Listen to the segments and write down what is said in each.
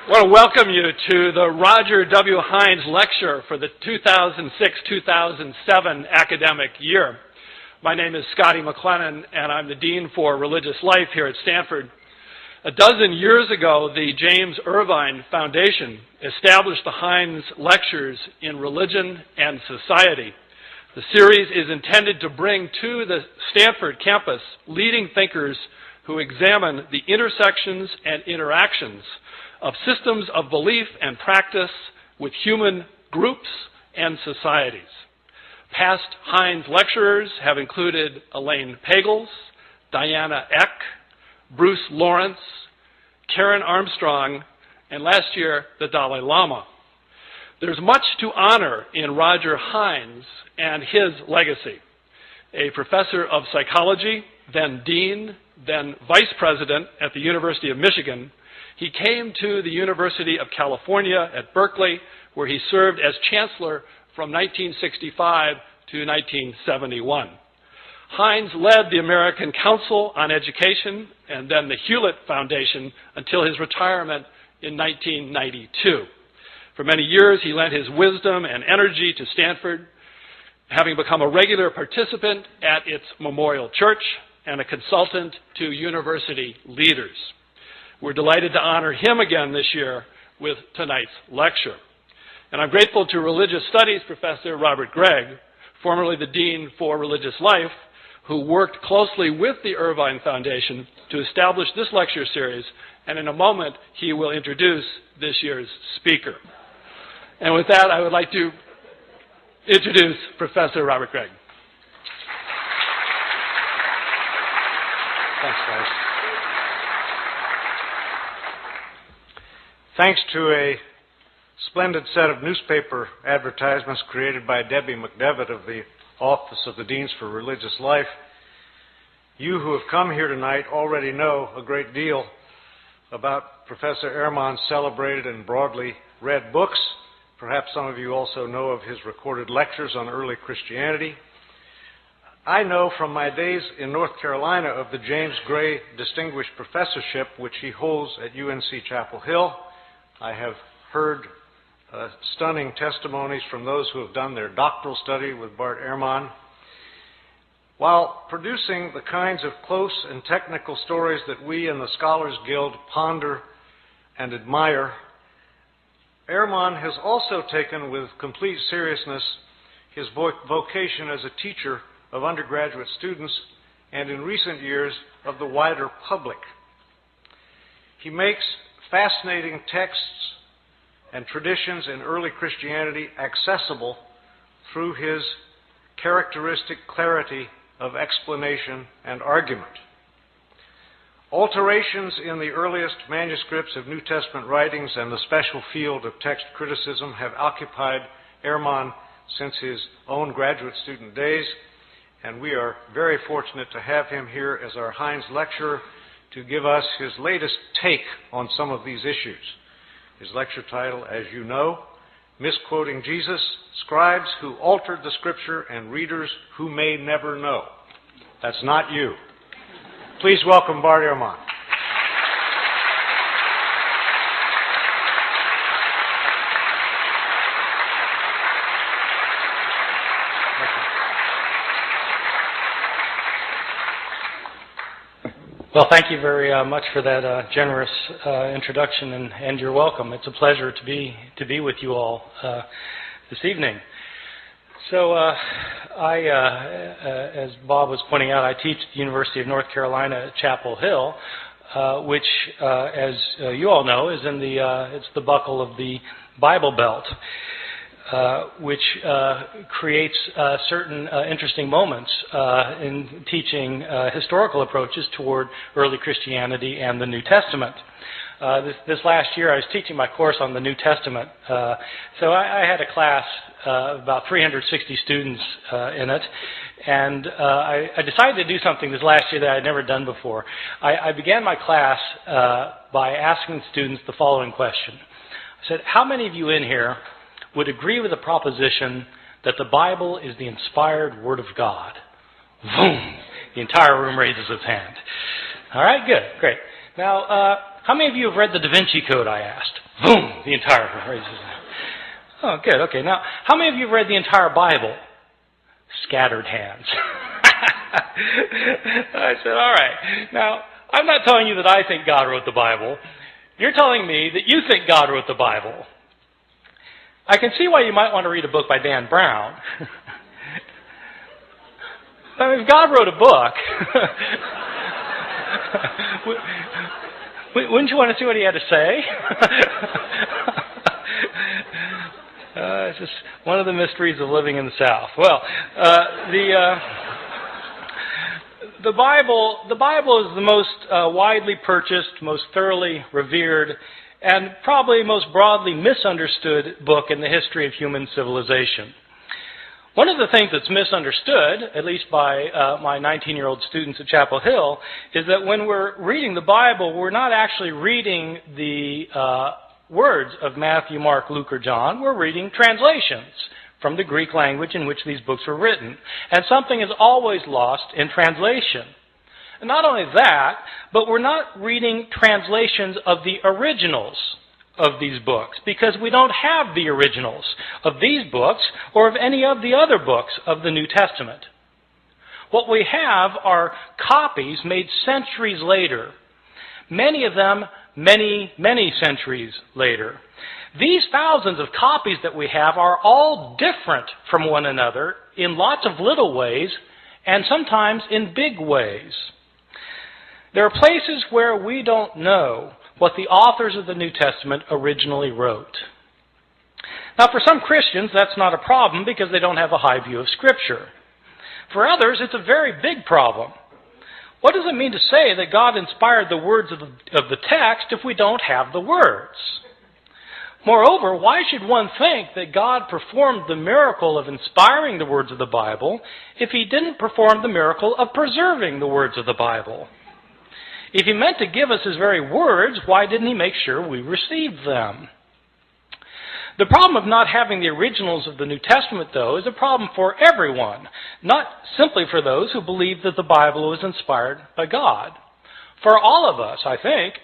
I want to welcome you to the Roger W. Hines Lecture for the 2006-2007 academic year. My name is Scotty McLennan, and I'm the Dean for Religious Life here at Stanford. A dozen years ago, the James Irvine Foundation established the Hines Lectures in Religion and Society. The series is intended to bring to the Stanford campus leading thinkers who examine the intersections and interactions of systems of belief and practice with human groups and societies. Past Hines lecturers have included Elaine Pagels, Diana Eck, Bruce Lawrence, Karen Armstrong, and last year, the Dalai Lama. There's much to honor in Roger Hines and his legacy. A professor of psychology, then dean, then vice president at the University of Michigan, he came to the University of California at Berkeley, where he served as chancellor from 1965 to 1971. Hines led the American Council on Education and then the Hewlett Foundation until his retirement in 1992. For many years, he lent his wisdom and energy to Stanford, having become a regular participant at its Memorial Church and a consultant to university leaders. We're delighted to honor him again this year with tonight's lecture. And I'm grateful to Religious Studies Professor Robert Gregg, formerly the Dean for Religious Life, who worked closely with the Irvine Foundation to establish this lecture series, and in a moment he will introduce this year's speaker. And with that, I would like to introduce Professor Robert Gregg. Thanks, guys. Thanks to a splendid set of newspaper advertisements created by Debbie McDevitt of the Office of the Deans for Religious Life, you who have come here tonight already know a great deal about Professor Ehrman's celebrated and broadly read books. Perhaps some of you also know of his recorded lectures on early Christianity. I know from my days in North Carolina of the James Gray Distinguished Professorship, which he holds at UNC Chapel Hill. I have heard stunning testimonies from those who have done their doctoral study with Bart Ehrman. While producing the kinds of close and technical stories that we in the Scholars Guild ponder and admire, Ehrman has also taken with complete seriousness his vocation as a teacher of undergraduate students and in recent years of the wider public. He makes fascinating texts and traditions in early Christianity accessible through his characteristic clarity of explanation and argument. Alterations in the earliest manuscripts of New Testament writings and the special field of text criticism have occupied Ehrman since his own graduate student days, and we are very fortunate to have him here as our Hines lecturer to give us his latest take on some of these issues. His lecture title, as you know, Misquoting Jesus, Scribes Who Altered the Scripture and Readers Who May Never Know. That's not you. Please welcome Bart Ehrman. Well, thank you very much for that generous introduction, and you're welcome. It's a pleasure to be with you all this evening. So, as Bob was pointing out, I teach at the University of North Carolina at Chapel Hill, which, as you all know, is in it's the buckle of the Bible Belt. Which creates certain interesting moments in teaching historical approaches toward early Christianity and the New Testament. This last year I was teaching my course on the New Testament, so I had a class of about 360 students in it, and I decided to do something this last year that I had never done before. I began my class by asking students the following question. I said, how many of you in here would agree with the proposition that the Bible is the inspired Word of God? Boom! The entire room raises its hand. All right, good, great. Now, how many of you have read the Da Vinci Code, I asked? Boom! The entire phrase. Oh, good. Okay. Now, how many of you have read the entire Bible? Scattered hands. I said, all right. Now, I'm not telling you that I think God wrote the Bible. You're telling me that you think God wrote the Bible. I can see why you might want to read a book by Dan Brown. I mean, if God wrote a book, wouldn't you want to see what he had to say? It's just one of the mysteries of living in the South. Well, the Bible is the most widely purchased, most thoroughly revered, and probably most broadly misunderstood book in the history of human civilization. One of the things that's misunderstood, at least by my 19-year-old students at Chapel Hill, is that when we're reading the Bible, we're not actually reading the words of Matthew, Mark, Luke, or John. We're reading translations from the Greek language in which these books were written. And something is always lost in translation. And not only that, but we're not reading translations of the originals of these books, because we don't have the originals of these books or of any of the other books of the New Testament. What we have are copies made centuries later, many of them many, many centuries later. These thousands of copies that we have are all different from one another in lots of little ways and sometimes in big ways. There are places where we don't know what the authors of the New Testament originally wrote. Now, for some Christians, that's not a problem because they don't have a high view of Scripture. For others, it's a very big problem. What does it mean to say that God inspired the words of the text if we don't have the words? Moreover, why should one think that God performed the miracle of inspiring the words of the Bible if he didn't perform the miracle of preserving the words of the Bible? If he meant to give us his very words, why didn't he make sure we received them? The problem of not having the originals of the New Testament, though, is a problem for everyone, not simply for those who believe that the Bible was inspired by God. For all of us, I think,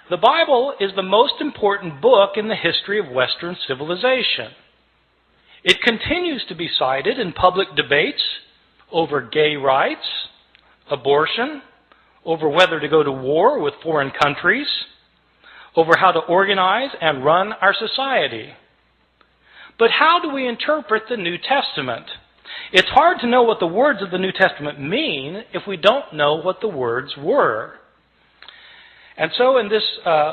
the Bible is the most important book in the history of Western civilization. It continues to be cited in public debates over gay rights, abortion, over whether to go to war with foreign countries, over how to organize and run our society. But how do we interpret the New Testament? It's hard to know what the words of the New Testament mean if we don't know what the words were. And so in this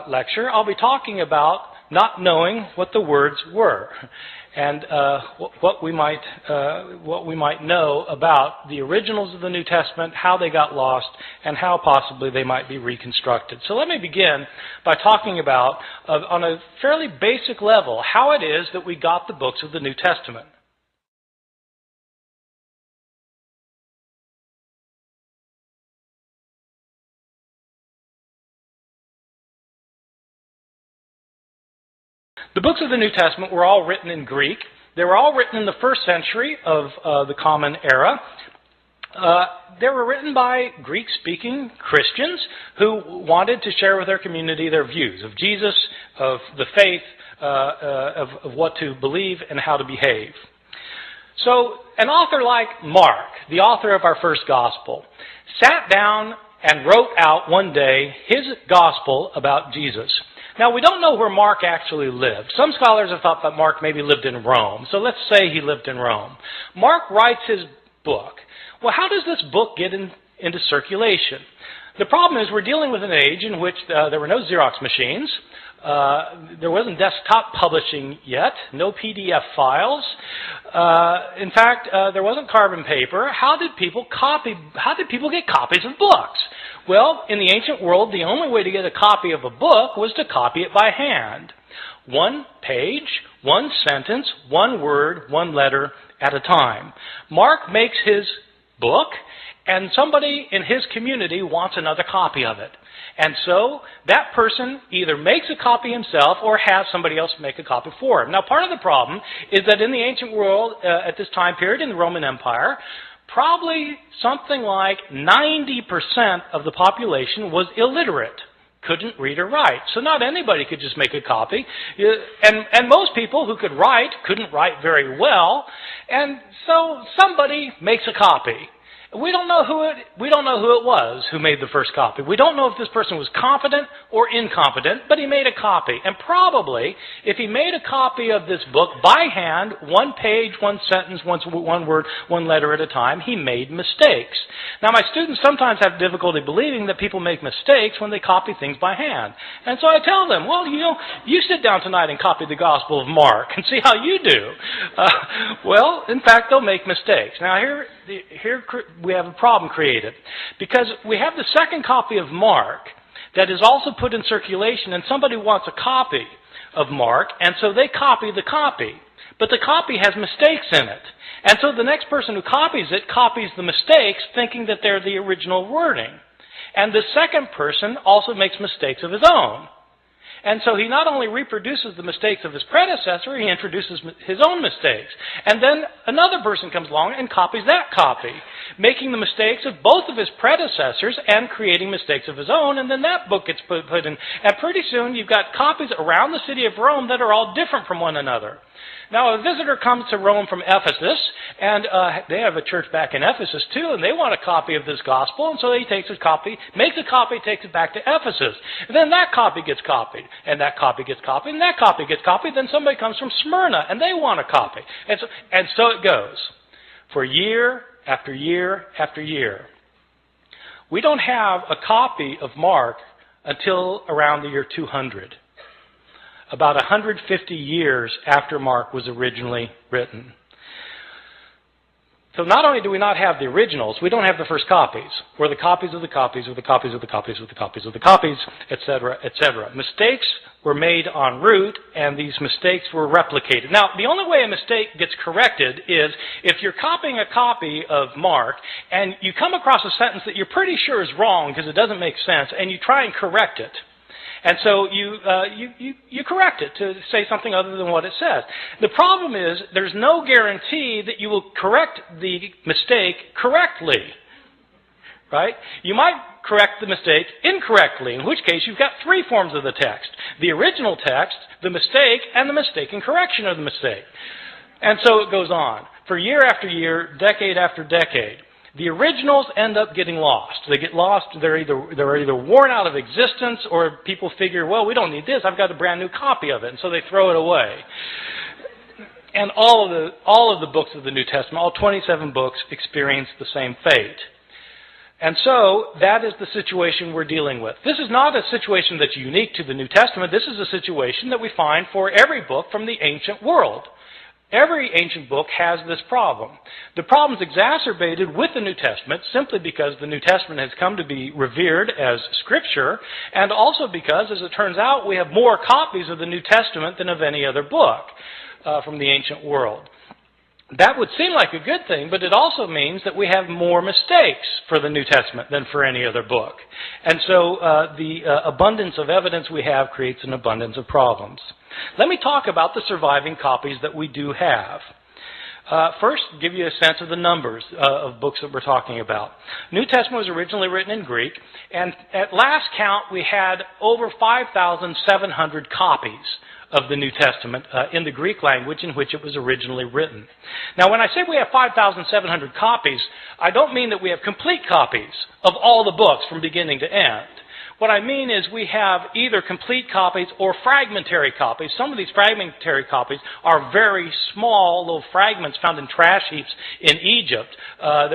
lecture, I'll be talking about not knowing what the words were, and what we might know about the originals of the New Testament, how they got lost, and how possibly they might be reconstructed. So let me begin by talking about, on a fairly basic level, how it is that we got the books of the New Testament. The books of the New Testament were all written in Greek. They were all written in the first century of the Common Era. They were written by Greek-speaking Christians who wanted to share with their community their views of Jesus, of the faith, of what to believe and how to behave. So an author like Mark, the author of our first gospel, sat down and wrote out one day his gospel about Jesus. Now, we don't know where Mark actually lived. Some scholars have thought that Mark maybe lived in Rome. So let's say he lived in Rome. Mark writes his book. Well, how does this book get into circulation? The problem is we're dealing with an age in which there were no Xerox machines. There wasn't desktop publishing yet, no PDF files. In fact, there wasn't carbon paper. How did people get copies of books? Well, in the ancient world, the only way to get a copy of a book was to copy it by hand. One page, one sentence, one word, one letter at a time. Mark makes his book, and somebody in his community wants another copy of it. And so that person either makes a copy himself or has somebody else make a copy for him. Now, part of the problem is that in the ancient world, at this time period in the Roman Empire, probably something like 90% of the population was illiterate, couldn't read or write. So not anybody could just make a copy. And most people who could write couldn't write very well. And so somebody makes a copy. We don't know who it was who made the first copy. We don't know if this person was competent or incompetent, but he made a copy. And probably, if he made a copy of this book by hand, one page, one sentence, one word, one letter at a time, he made mistakes. Now, my students sometimes have difficulty believing that people make mistakes when they copy things by hand. And so I tell them, well, you sit down tonight and copy the Gospel of Mark and see how you do. Well, in fact, they'll make mistakes. Now, here we have a problem created, because we have the second copy of Mark that is also put in circulation, and somebody wants a copy of Mark, and so they copy the copy. But the copy has mistakes in it. And so the next person who copies it copies the mistakes, thinking that they're the original wording. And the second person also makes mistakes of his own. And so he not only reproduces the mistakes of his predecessor, he introduces his own mistakes. And then another person comes along and copies that copy, making the mistakes of both of his predecessors and creating mistakes of his own. And then that book gets put in. And pretty soon you've got copies around the city of Rome that are all different from one another. Now, a visitor comes to Rome from Ephesus, and they have a church back in Ephesus too, and they want a copy of this gospel, and so he takes his copy, makes a copy, takes it back to Ephesus. And then that copy gets copied, and that copy gets copied, and that copy gets copied. Then somebody comes from Smyrna, and they want a copy. And so it goes for year after year after year. We don't have a copy of Mark until around the year 200. About 150 years after Mark was originally written. So not only do we not have the originals, we don't have the first copies, or the copies of the copies, or the copies of the copies of the copies of the copies, etc., etc. Mistakes were made en route, and these mistakes were replicated. Now, the only way a mistake gets corrected is if you're copying a copy of Mark, and you come across a sentence that you're pretty sure is wrong because it doesn't make sense, and you try and correct it. And so you correct it to say something other than what it says. The problem is there's no guarantee that you will correct the mistake correctly. Right? You might correct the mistake incorrectly, in which case you've got three forms of the text. The original text, the mistake, and the mistaken correction of the mistake. And so it goes on. For year after year, decade after decade. The originals end up getting lost. They get lost. They're either worn out of existence, or people figure, well, we don't need this. I've got a brand new copy of it, and so they throw it away. And all of the books of the New Testament, all 27 books, experience the same fate. And so that is the situation we're dealing with. This is not a situation that's unique to the New Testament. This is a situation that we find for every book from the ancient world. Every ancient book has this problem. The problem's exacerbated with the New Testament simply because the New Testament has come to be revered as Scripture, and also because, as it turns out, we have more copies of the New Testament than of any other book from the ancient world. That would seem like a good thing, but it also means that we have more mistakes for the New Testament than for any other book. And so the abundance of evidence we have creates an abundance of problems. Let me talk about the surviving copies that we do have. First, give you a sense of the numbers of books that we're talking about. New Testament was originally written in Greek, and at last count we had over 5,700 copies of the New Testament in the Greek language in which it was originally written. Now, when I say we have 5,700 copies, I don't mean that we have complete copies of all the books from beginning to end. What I mean is we have either complete copies or fragmentary copies. Some of these fragmentary copies are very small little fragments found in trash heaps in Egypt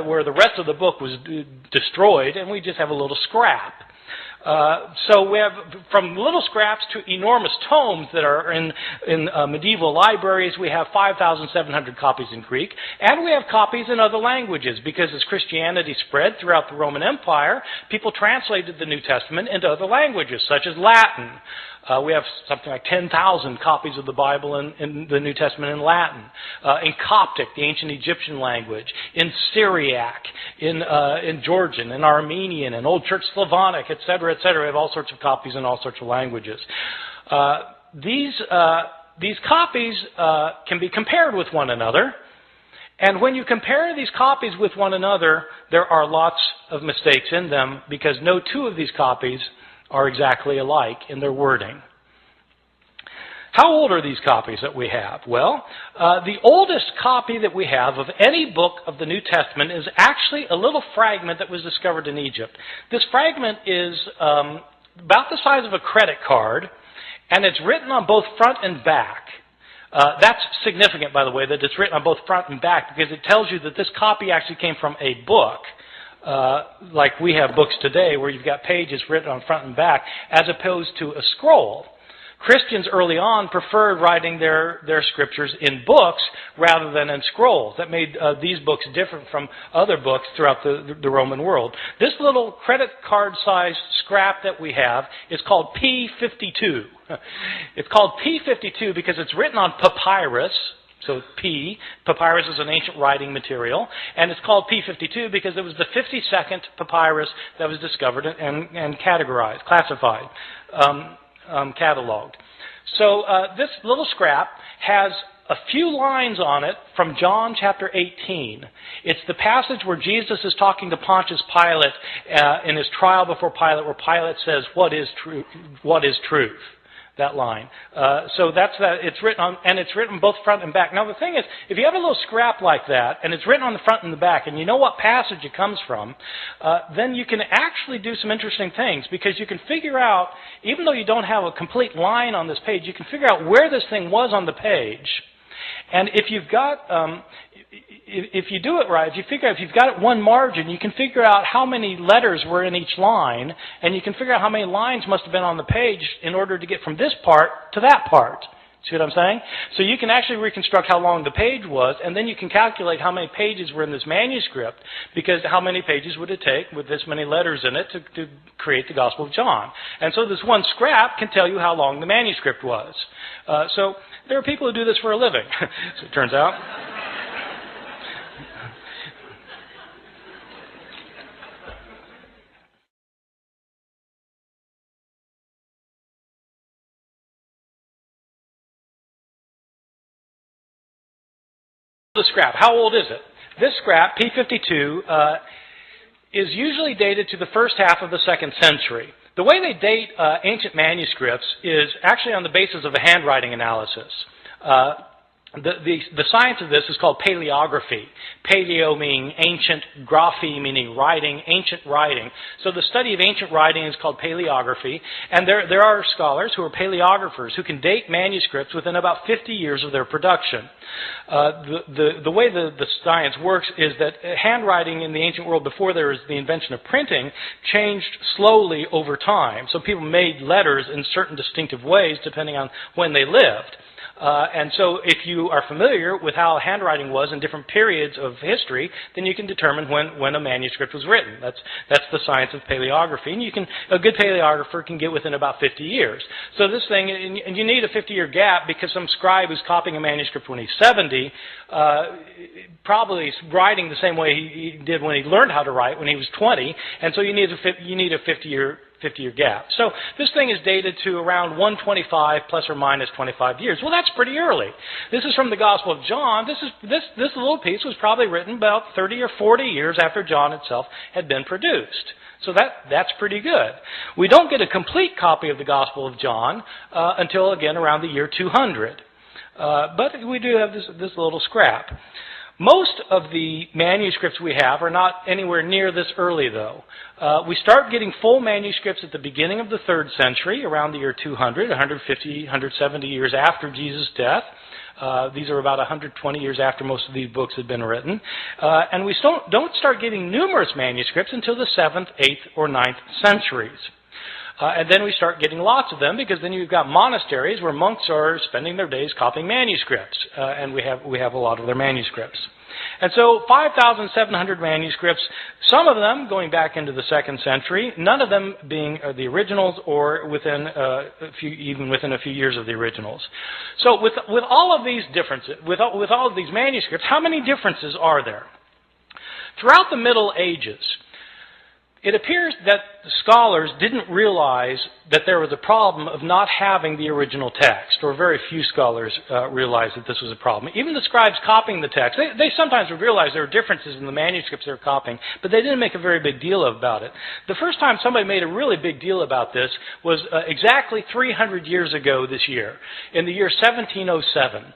where the rest of the book was destroyed, and we just have a little scrap. So we have from little scraps to enormous tomes that are in medieval libraries. We have 5,700 copies in Greek, and we have copies in other languages because as Christianity spread throughout the Roman Empire, people translated the New Testament into other languages, such as Latin. We have something like 10,000 copies of the Bible in the New Testament in Latin, in Coptic, the ancient Egyptian language, in Syriac, in Georgian, in Armenian, in Old Church Slavonic, etc., etc. We have all sorts of copies in all sorts of languages. These copies can be compared with one another, and when you compare these copies with one another, there are lots of mistakes in them because no two of these copies are exactly alike in their wording. How old are these copies that we have? Well, the oldest copy that we have of any book of the New Testament is actually a little fragment that was discovered in Egypt. This fragment is about the size of a credit card, and it's written on both front and back. That's significant, by the way, that it's written on both front and back, because it tells you that this copy actually came from a book, like we have books today, where you've got pages written on front and back, as opposed to a scroll. Christians early on preferred writing their scriptures in books rather than in scrolls. That made these books different from other books throughout the Roman world. This little credit card-sized scrap that we have is called P52. It's called P52 because it's written on papyrus. So papyrus is an ancient writing material, and it's called P52 because it was the 52nd papyrus that was discovered and categorized, classified. Cataloged. So this little scrap has a few lines on it from John chapter 18. It's the passage where Jesus is talking to Pontius Pilate in his trial before Pilate, where Pilate says, "What is truth? What is truth?" That line. So that's that. It's written on, and it's written both front and back. Now the thing is, if you have a little scrap like that, and it's written on the front and the back, and you know what passage it comes from, then you can actually do some interesting things, because you can figure out, even though you don't have a complete line on this page, you can figure out where this thing was on the page. And if you've got, if you do it right, if you've got it one margin, you can figure out how many letters were in each line, and you can figure out how many lines must have been on the page in order to get from this part to that part. See what I'm saying? So you can actually reconstruct how long the page was, and then you can calculate how many pages were in this manuscript, because how many pages would it take with this many letters in it to create the Gospel of John. And so this one scrap can tell you how long the manuscript was. So there are people who do this for a living, so it turns out. The scrap, how old is it? This scrap, P52, is usually dated to the first half of the 2nd century. The way they date ancient manuscripts is actually on the basis of a handwriting analysis. The science of this is called paleography. Paleo meaning ancient, graphy meaning writing, ancient writing. So the study of ancient writing is called paleography, and there are scholars who are paleographers who can date manuscripts within about 50 years of their production. The way the science works is that handwriting in the ancient world, before there was the invention of printing, changed slowly over time. So people made letters in certain distinctive ways depending on when they lived. And so if you are familiar with how handwriting was in different periods of history, then you can determine when a manuscript was written. That's the science of paleography. And a good paleographer can get within about 50 years. So this thing, and you need a 50-year gap, because some scribe who's copying a manuscript when he's 70, probably is writing the same way he did when he learned how to write when he was 20. And so you need a 50-year gap. So this thing is dated to around 125 plus or minus 25 years. Well, that's pretty early. This is from the Gospel of John. This little piece was probably written about 30 or 40 years after John itself had been produced. So that's pretty good. We don't get a complete copy of the Gospel of John until, again, around the year 200. But we do have this little scrap. Most of the manuscripts we have are not anywhere near this early, though. We start getting full manuscripts at the beginning of the 3rd century, around the year 200, 150, 170 years after Jesus' death. These are about 120 years after most of these books had been written. And we don't start getting numerous manuscripts until the 7th, 8th, or 9th centuries. And then we start getting lots of them, because then you've got monasteries where monks are spending their days copying manuscripts, and we have a lot of their manuscripts. And so 5,700 manuscripts, some of them going back into the 2nd century, none of them being the originals, or within even within a few years of the originals. So with all of these differences, with all of these manuscripts, how many differences are there? Throughout the Middle Ages, It appears that the scholars didn't realize that there was a problem of not having the original text, or very few scholars realized that this was a problem. Even the scribes copying the text, they sometimes would realize there were differences in the manuscripts they were copying, but they didn't make a very big deal about it. The first time somebody made a really big deal about this was exactly 300 years ago this year, in the year 1707.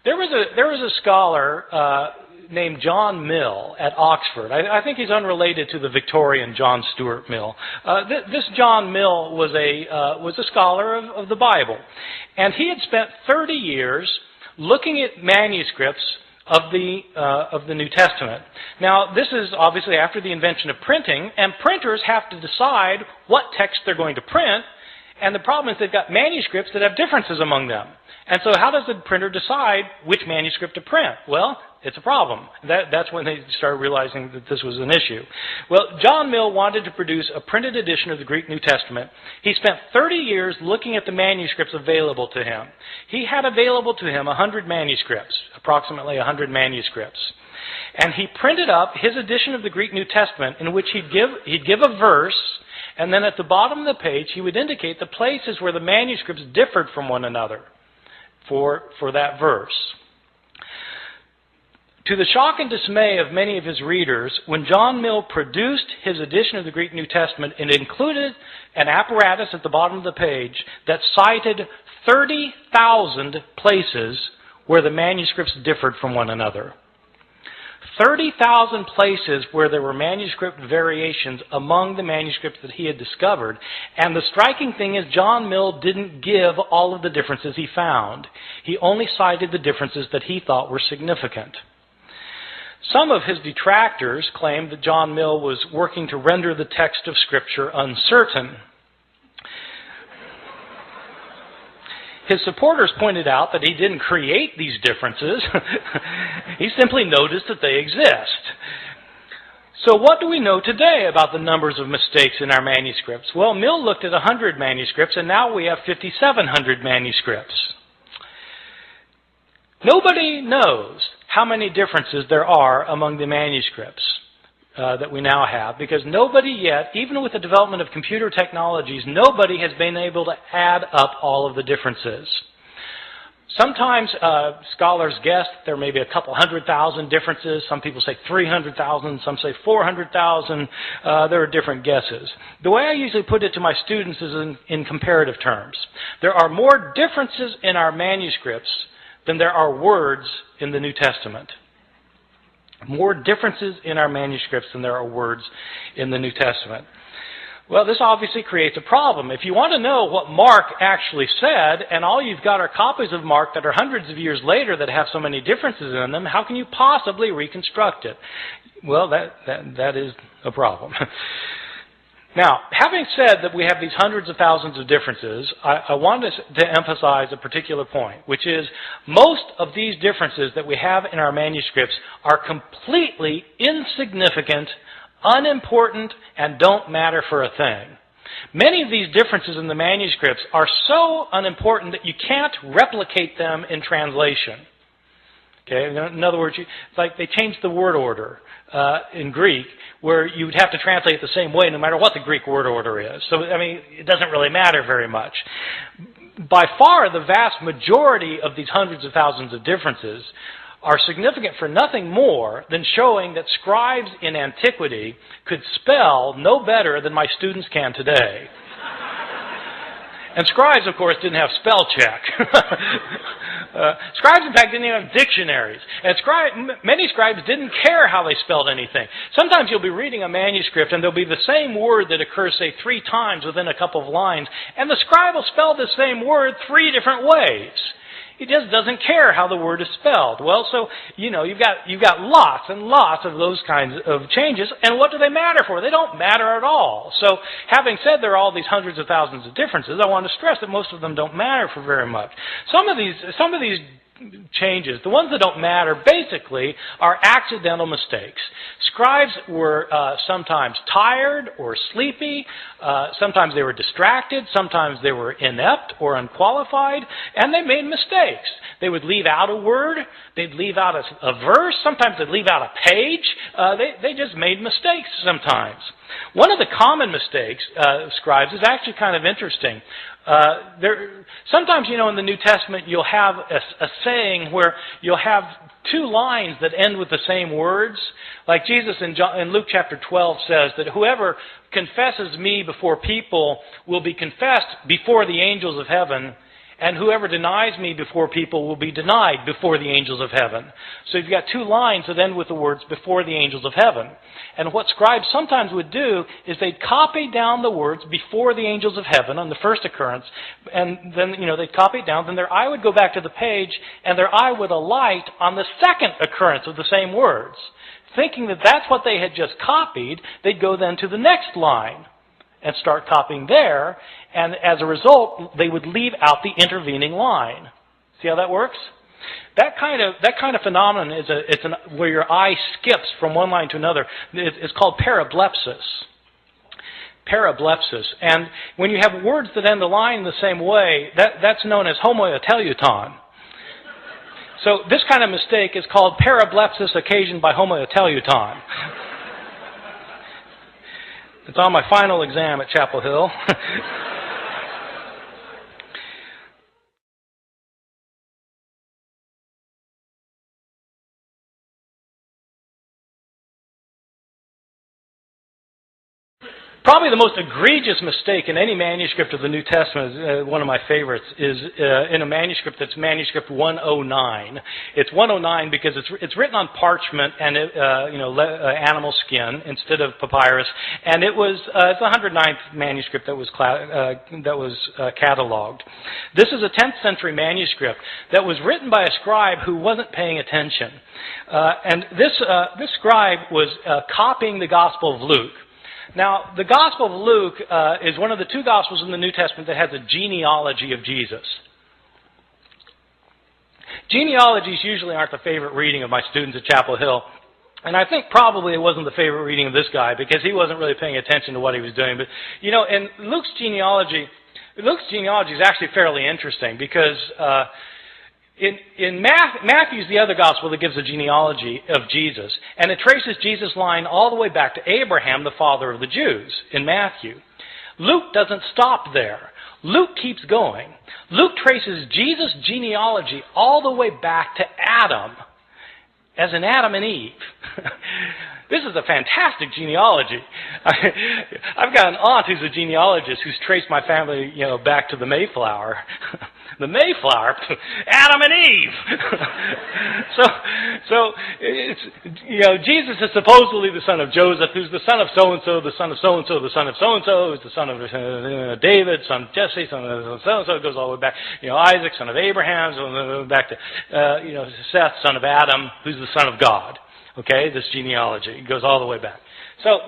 There was a scholar named John Mill at Oxford. I think he's unrelated to the Victorian John Stuart Mill. This John Mill was a scholar of the Bible, and he had spent 30 years looking at manuscripts of the New Testament. Now, this is obviously after the invention of printing, and printers have to decide what text they're going to print. And the problem is they've got manuscripts that have differences among them. And so how does the printer decide which manuscript to print? Well, it's a problem. That's when they started realizing that this was an issue. Well, John Mill wanted to produce a printed edition of the Greek New Testament. He spent 30 years looking at the manuscripts available to him. He had available to him 100 manuscripts, approximately 100 manuscripts. And he printed up his edition of the Greek New Testament in which he'd give a verse, and then at the bottom of the page he would indicate the places where the manuscripts differed from one another for that verse. To the shock and dismay of many of his readers, when John Mill produced his edition of the Greek New Testament, it included an apparatus at the bottom of the page that cited 30,000 places where the manuscripts differed from one another. 30,000 places where there were manuscript variations among the manuscripts that he had discovered. And the striking thing is John Mill didn't give all of the differences he found. He only cited the differences that he thought were significant. Some of his detractors claimed that John Mill was working to render the text of Scripture uncertain. His supporters pointed out that he didn't create these differences. He simply noticed that they exist. So what do we know today about the numbers of mistakes in our manuscripts? Well, Mill looked at 100 manuscripts, and now we have 5,700 manuscripts. Nobody knows how many differences there are among the manuscripts that we now have, because nobody yet, even with the development of computer technologies, nobody has been able to add up all of the differences. Sometimes scholars guess there may be a couple 100,000 differences. Some people say 300,000. Some say 400,000. There are different guesses. The way I usually put it to my students is in comparative terms. There are more differences in our manuscripts than there are words in the New Testament. More differences in our manuscripts than there are words in the New Testament. Well, this obviously creates a problem. If you want to know what Mark actually said, and all you've got are copies of Mark that are hundreds of years later that have so many differences in them, how can you possibly reconstruct it? Well, that is a problem. Now, having said that we have these hundreds of thousands of differences, I want to emphasize a particular point, which is most of these differences that we have in our manuscripts are completely insignificant, unimportant, and don't matter for a thing. Many of these differences in the manuscripts are so unimportant that you can't replicate them in translation. Okay? In other words, it's like they changed the word order in Greek, where you would have to translate it the same way no matter what the Greek word order is. So, I mean, it doesn't really matter very much. By far, the vast majority of these hundreds of thousands of differences are significant for nothing more than showing that scribes in antiquity could spell no better than my students can today. And scribes, of course, didn't have spell check. Scribes, in fact, didn't even have dictionaries. And many scribes didn't care how they spelled anything. Sometimes you'll be reading a manuscript and there'll be the same word that occurs, say, 3 times within a couple of lines, and the scribe will spell the same word 3 different ways. He just doesn't care how the word is spelled. Well, so, you've got lots and lots of those kinds of changes, and what do they matter for? They don't matter at all. So, having said there are all these hundreds of thousands of differences, I want to stress that most of them don't matter for very much. Some of these changes, the ones that don't matter, basically are accidental mistakes. Scribes were sometimes tired or sleepy, sometimes they were distracted, sometimes they were inept or unqualified, and they made mistakes. They would leave out a word, they'd leave out a verse, sometimes they'd leave out a page. They just made mistakes sometimes. One of the common mistakes of scribes is actually kind of interesting. Sometimes, in the New Testament, you'll have a saying where you'll have two lines that end with the same words. Like Jesus in Luke chapter 12 says that whoever confesses me before people will be confessed before the angels of heaven, and whoever denies me before people will be denied before the angels of heaven. So you've got two lines that end with the words before the angels of heaven. And what scribes sometimes would do is they'd copy down the words before the angels of heaven on the first occurrence, and then, they'd copy it down, then their eye would go back to the page, and their eye would alight on the second occurrence of the same words. Thinking that that's what they had just copied, they'd go then to the next line and start copying there, and as a result, they would leave out the intervening line. See how that works? That kind of phenomenon is where your eye skips from one line to another. It's called parablepsis. Parablepsis. And when you have words that end the line the same way, that's known as homoteleuton. So this kind of mistake is called parablepsis occasioned by homoteleuton. It's on my final exam at Chapel Hill. Probably the most egregious mistake in any manuscript of the New Testament, one of my favorites, is in a manuscript that's manuscript 109. It's 109 because it's written on parchment and animal skin instead of papyrus, and it's the 109th manuscript that was cataloged. This is a 10th century manuscript that was written by a scribe who wasn't paying attention, and this scribe was copying the Gospel of Luke. Now, the Gospel of Luke is one of the two Gospels in the New Testament that has a genealogy of Jesus. Genealogies usually aren't the favorite reading of my students at Chapel Hill, and I think probably it wasn't the favorite reading of this guy because he wasn't really paying attention to what he was doing. But, in Luke's genealogy is actually fairly interesting because in Matthew's the other gospel that gives a genealogy of Jesus, and it traces Jesus' line all the way back to Abraham, the father of the Jews, in Matthew. Luke doesn't stop there. Luke keeps going. Luke traces Jesus' genealogy all the way back to Adam, as in Adam and Eve. This is a fantastic genealogy. I've got an aunt who's a genealogist who's traced my family, back to the Mayflower. The Mayflower, Adam and Eve. so it's, Jesus is supposedly the son of Joseph, who's the son of so-and-so, the son of so-and-so, the son of so-and-so, who's the son of David, son of Jesse, son of so-and-so. It goes all the way back. Isaac, son of Abraham, so back to, Seth, son of Adam, who's the son of God. Okay, this genealogy. It goes all the way back. So,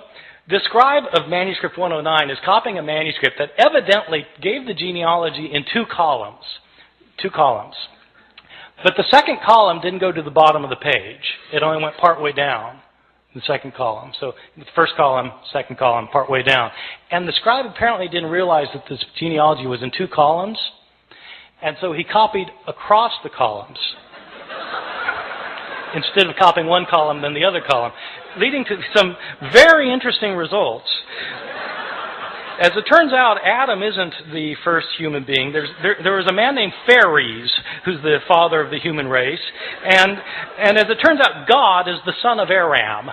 the scribe of manuscript 109 is copying a manuscript that evidently gave the genealogy in two columns. Two columns. But the second column didn't go to the bottom of the page. It only went part way down, the second column. So the first column, second column, part way down. And the scribe apparently didn't realize that this genealogy was in two columns. And so he copied across the columns instead of copying one column then the other column, leading to some very interesting results. As it turns out, Adam isn't the first human being. There was a man named Phares, who's the father of the human race, and as it turns out, God is the son of Aram.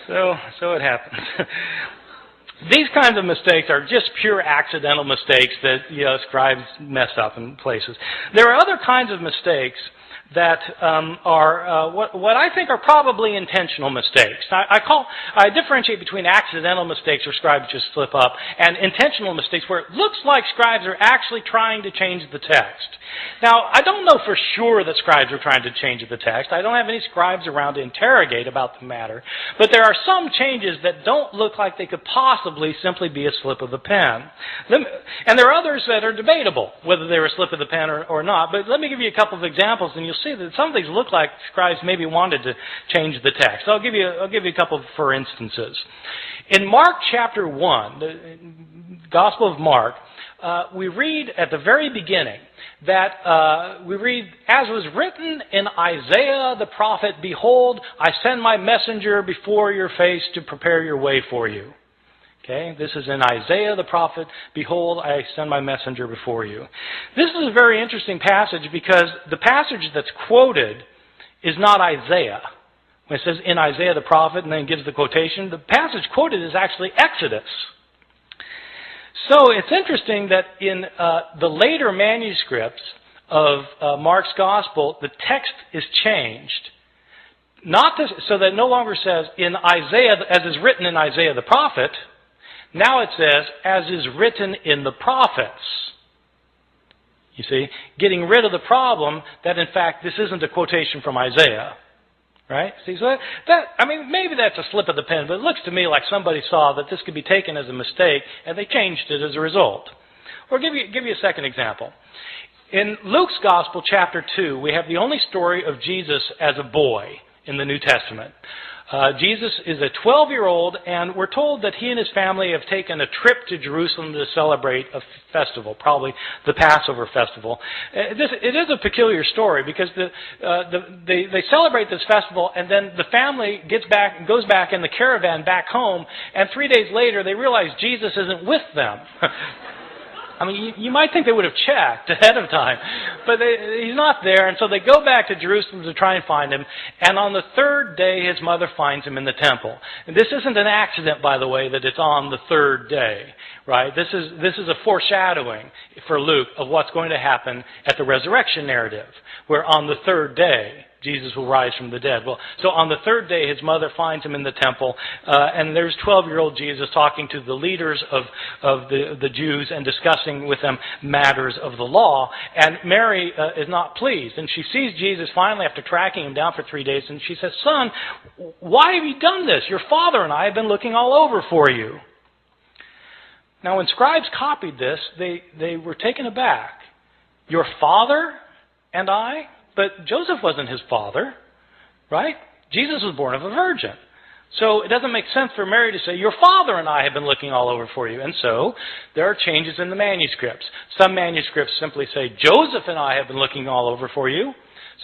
So it happens. These kinds of mistakes are just pure accidental mistakes that scribes mess up in places. There are other kinds of mistakes that are what I think are probably intentional mistakes. I differentiate between accidental mistakes where scribes just slip up and intentional mistakes where it looks like scribes are actually trying to change the text. Now, I don't know for sure that scribes are trying to change the text. I don't have any scribes around to interrogate about the matter. But there are some changes that don't look like they could possibly simply be a slip of the pen. And there are others that are debatable, whether they were a slip of the pen or not. But let me give you a couple of examples, and you'll see that some of these look like scribes maybe wanted to change the text. I'll give you a couple for instances. In Mark chapter 1, Gospel of Mark, we read at the very beginning that we read, as was written in Isaiah the prophet, behold, I send my messenger before your face to prepare your way for you. Okay, this is in Isaiah the prophet, behold, I send my messenger before you. This is a very interesting passage because the passage that's quoted is not Isaiah. When it says in Isaiah the prophet and then gives the quotation, the passage quoted is actually Exodus. So it's interesting that in the later manuscripts of Mark's Gospel, the text is changed. Not to, so that it no longer says in Isaiah, as is written in Isaiah the prophet. Now it says, as is written in the prophets. You see, getting rid of the problem that in fact this isn't a quotation from Isaiah. Right? See, so maybe that's a slip of the pen, but it looks to me like somebody saw that this could be taken as a mistake and they changed it as a result. Or give you a second example. In Luke's Gospel, chapter 2, we have the only story of Jesus as a boy in the New Testament. Jesus is a 12-year-old, and we're told that he and his family have taken a trip to Jerusalem to celebrate a festival, probably the Passover festival. It is a peculiar story because they celebrate this festival, and then the family goes back in the caravan back home, and 3 days later they realize Jesus isn't with them. I mean, you might think they would have checked ahead of time, but he's not there, and so they go back to Jerusalem to try and find him, and on the third day his mother finds him in the temple. And this isn't an accident, by the way, that it's on the third day, right? This is a foreshadowing for Luke of what's going to happen at the resurrection narrative, where on the third day Jesus will rise from the dead. Well, so on the third day, his mother finds him in the temple, and there's 12-year-old Jesus talking to the leaders of the Jews and discussing with them matters of the law. And Mary is not pleased, and she sees Jesus finally after tracking him down for 3 days, and she says, "Son, why have you done this? Your father and I have been looking all over for you." Now, when scribes copied this, they were taken aback. Your father and I? But Joseph wasn't his father, right? Jesus was born of a virgin. So it doesn't make sense for Mary to say, your father and I have been looking all over for you. And so there are changes in the manuscripts. Some manuscripts simply say, Joseph and I have been looking all over for you.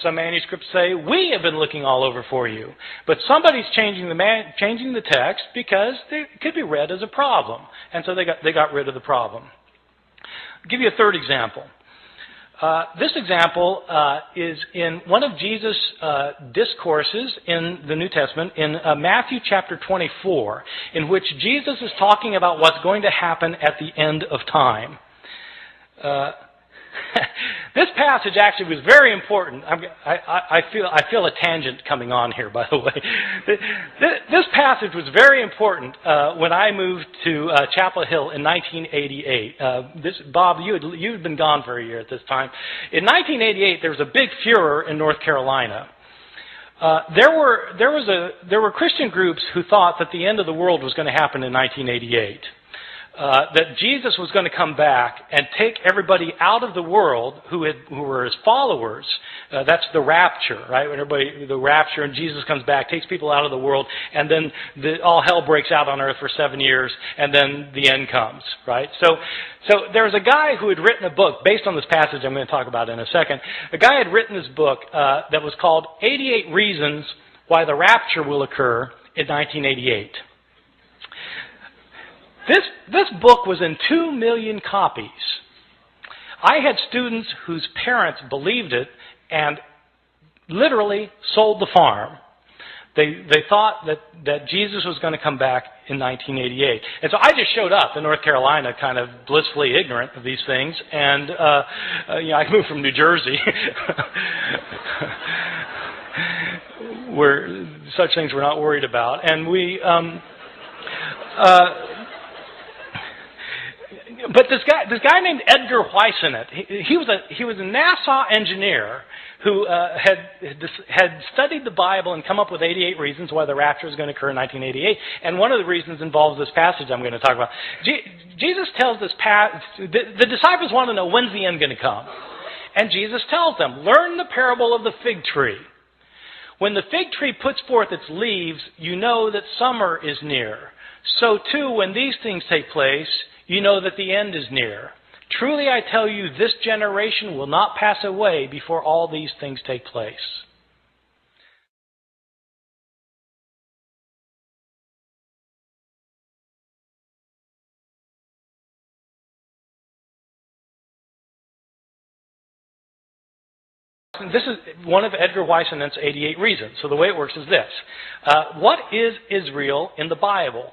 Some manuscripts say, we have been looking all over for you. But somebody's changing the text because it could be read as a problem. And so they got rid of the problem. I'll give you a third example. This example is in one of Jesus' discourses in the New Testament, in Matthew chapter 24, in which Jesus is talking about what's going to happen at the end of time. This passage actually was very important. I feel a tangent coming on here, by the way. This passage was very important when I moved to Chapel Hill in 1988. Bob, you had been gone for a year at this time. In 1988, there was a big furor in North Carolina. There were Christian groups who thought that the end of the world was going to happen in 1988. That Jesus was going to come back and take everybody out of the world who were his followers. That's the rapture, right? When the rapture and Jesus comes back, takes people out of the world, and then all hell breaks out on earth for 7 years, and then the end comes, right? So there was a guy who had written a book based on this passage I'm going to talk about in a second. A guy had written this book that was called 88 Reasons Why the Rapture Will Occur in 1988. This book was in 2 million copies. I had students whose parents believed it and literally sold the farm. They thought that Jesus was going to come back in 1988. And so I just showed up in North Carolina kind of blissfully ignorant of these things. And I moved from New Jersey where such things we're not worried about. And but this guy named Edgar Whisenant, he was a NASA engineer who had studied the Bible and come up with 88 reasons why the rapture is going to occur in 1988. And one of the reasons involves this passage I'm going to talk about. Jesus tells this the disciples want to know, when's the end going to come? And Jesus tells them, learn the parable of the fig tree. When the fig tree puts forth its leaves, you know that summer is near. So too, when these things take place, you know that the end is near. Truly I tell you, this generation will not pass away before all these things take place. This is one of Edgar Weissanent's 88 Reasons. So the way it works is this. What is Israel in the Bible?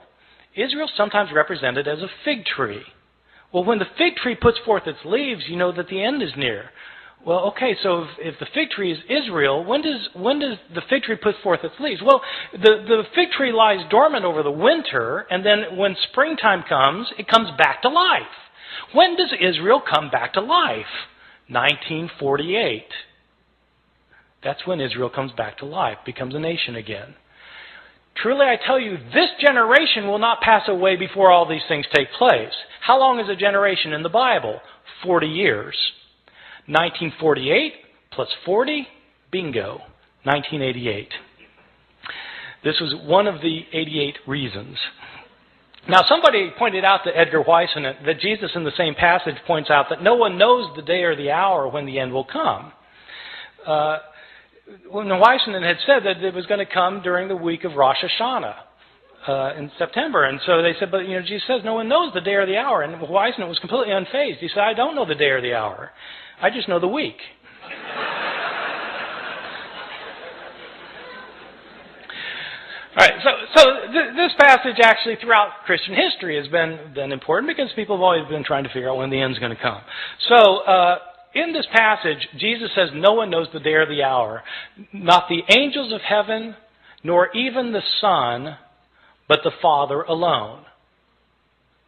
Israel is sometimes represented as a fig tree. Well, when the fig tree puts forth its leaves, you know that the end is near. Well, okay, so if the fig tree is Israel, when does the fig tree put forth its leaves? Well, the fig tree lies dormant over the winter, and then when springtime comes, it comes back to life. When does Israel come back to life? 1948. That's when Israel comes back to life, becomes a nation again. Truly I tell you, this generation will not pass away before all these things take place. How long is a generation in the Bible? 40 years. 1948 plus 40, bingo, 1988. This was one of the 88 reasons. Now, somebody pointed out to Edgar Whisenant that Jesus in the same passage points out that no one knows the day or the hour when the end will come. When Weissanant had said that it was going to come during the week of Rosh Hashanah in September. And so they said, but Jesus says no one knows the day or the hour. And Weissanant was completely unfazed. He said, I don't know the day or the hour. I just know the week. All right, so this passage actually throughout Christian history has been important because people have always been trying to figure out when the end's going to come. So in this passage, Jesus says no one knows the day or the hour, not the angels of heaven, nor even the Son, but the Father alone.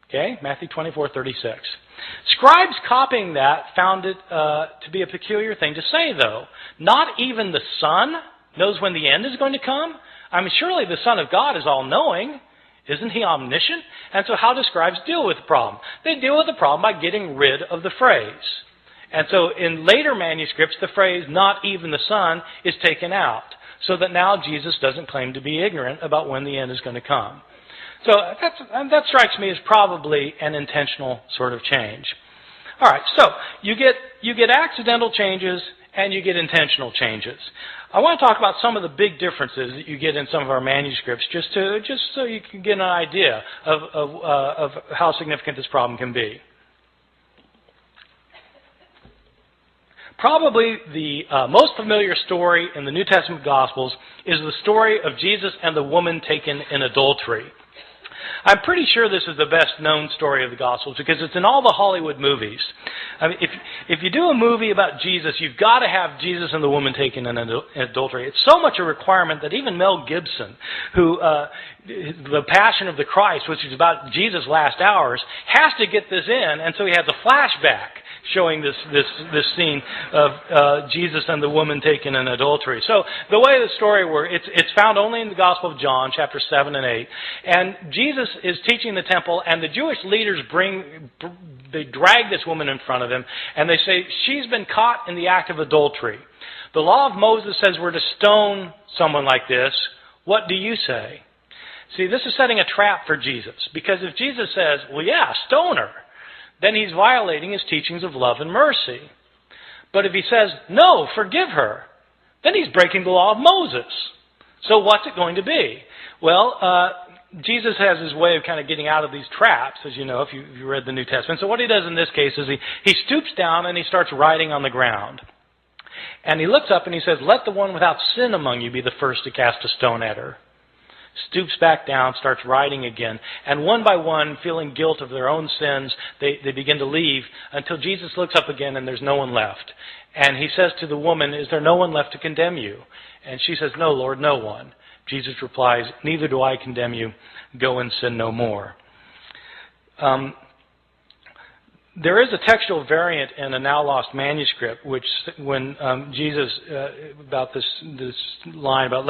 Okay, Matthew 24:36. Scribes copying that found it to be a peculiar thing to say, though. Not even the Son knows when the end is going to come? I mean, surely the Son of God is all-knowing. Isn't he omniscient? And so how do scribes deal with the problem? They deal with the problem by getting rid of the phrase. And so in later manuscripts, the phrase, not even the Son, is taken out, so that now Jesus doesn't claim to be ignorant about when the end is going to come. So that strikes me as probably an intentional sort of change. All right, so you get accidental changes and you get intentional changes. I want to talk about some of the big differences that you get in some of our manuscripts, just so you can get an idea of how significant this problem can be. Probably the most familiar story in the New Testament Gospels is the story of Jesus and the woman taken in adultery. I'm pretty sure this is the best known story of the Gospels because it's in all the Hollywood movies. I mean, if you do a movie about Jesus, you've got to have Jesus and the woman taken in adultery. It's so much a requirement that even Mel Gibson, who The Passion of the Christ, which is about Jesus' last hours, has to get this in, and so he has a flashback showing this scene of Jesus and the woman taken in adultery. So the way the story works, it's found only in the Gospel of John, chapters 7 and 8. And Jesus is teaching the temple, and the Jewish leaders they drag this woman in front of him, and they say, she's been caught in the act of adultery. The law of Moses says we're to stone someone like this. What do you say? See, this is setting a trap for Jesus, because if Jesus says, well, yeah, stone her, then he's violating his teachings of love and mercy. But if he says, no, forgive her, then he's breaking the law of Moses. So what's it going to be? Well, Jesus has his way of kind of getting out of these traps, as you know, if you read the New Testament. So what he does in this case is he stoops down and he starts writing on the ground. And he looks up and he says, let the one without sin among you be the first to cast a stone at her. Stoops back down, starts writing again. And one by one, feeling guilt of their own sins, they begin to leave until Jesus looks up again and there's no one left. And he says to the woman, is there no one left to condemn you? And she says, no, Lord, no one. Jesus replies, neither do I condemn you. Go and sin no more. There is a textual variant in a now lost manuscript, which when Jesus about this line about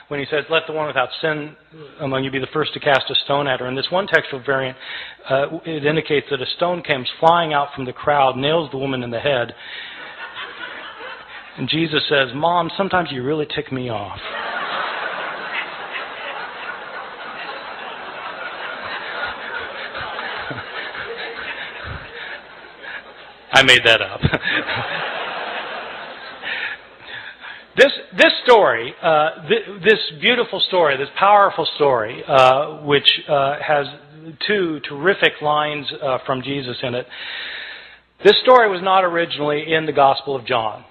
when he says, "Let the one without sin among you be the first to cast a stone at her." In this one textual variant, it indicates that a stone comes flying out from the crowd, nails the woman in the head, and Jesus says, "Mom, sometimes you really tick me off." I made that up. This story, this beautiful story, this powerful story, which has two terrific lines from Jesus in it, this story was not originally in the Gospel of John.